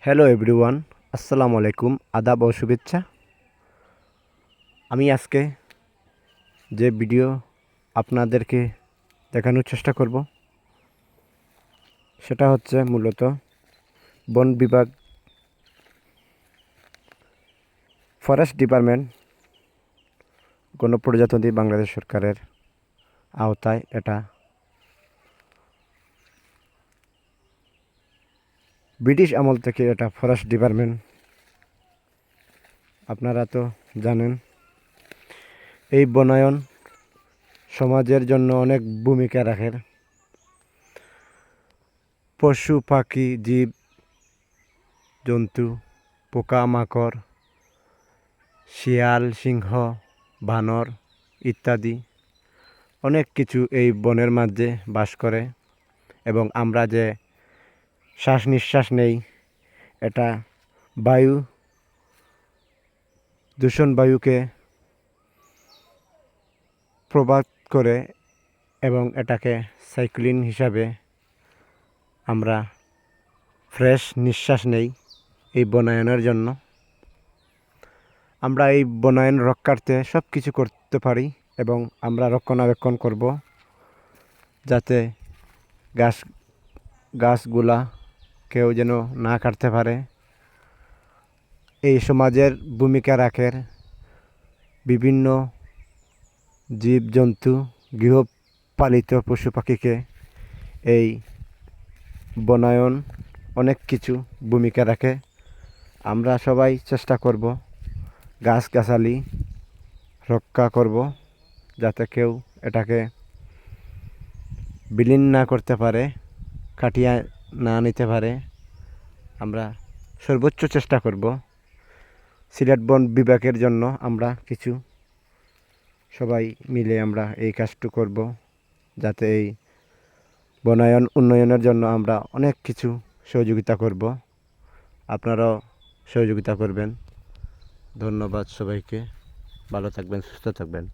Hello everyone, আসসালামু আলাইকুম, আদাব ও শুভেচ্ছা। আমি আজকে যে ভিডিও আপনাদেরকে দেখানোর চেষ্টা করব সেটা হচ্ছে মূলত বন বিভাগ, ফরেস্ট ডিপার্টমেন্ট, গণপ্রজাতন্ত্রী বাংলাদেশ সরকারের আওতায় এটা ব্রিটিশ আমল থেকে এটা ফরেস্ট ডিপার্টমেন্ট। আপনারা তো জানেন এই বনায়ন সমাজের জন্য অনেক ভূমিকা রাখে। পশু পাখি জীব জন্তু, পোকামাকড়, শিয়াল সিংহ বানর ইত্যাদি অনেক কিছু এই বনের মাঝে বাস করে এবং আমরা যে শ্বাস নিঃশ্বাস নেই এটা বায়ু দূষণ বায়ুকে প্রভাব করে এবং এটাকে সাইক্লিন হিসাবে আমরা ফ্রেশ নিঃশ্বাস নেই। এই বনায়নের জন্য আমরা এই বনায়ন রক্ষার্থে সব কিছু করতে পারি এবং আমরা রক্ষণাবেক্ষণ করব যাতে গাছগুলা কেউ যেন না কাটতে পারে। এই সমাজের ভূমিকা রাখে বিভিন্ন জীবজন্তু, গৃহপালিত পশু পাখিকে এই বনায়ন অনেক কিছু ভূমিকা রাখে। আমরা সবাই চেষ্টা করব গাছগাছালি রক্ষা করব যাতে কেউ এটাকে বিলীন না করতে পারে, কাটিয়ে না নিতে পারে। আমরা সর্বোচ্চ চেষ্টা করব। সিলেট বন বিভাগের জন্য আমরা কিছু সবাই মিলে আমরা এই কাজটি করব যাতে এই বনায়ন উন্নয়নের জন্য আমরা অনেক কিছু সহযোগিতা করব। আপনারাও সহযোগিতা করবেন। ধন্যবাদ সবাইকে। ভালো থাকবেন, সুস্থ থাকবেন।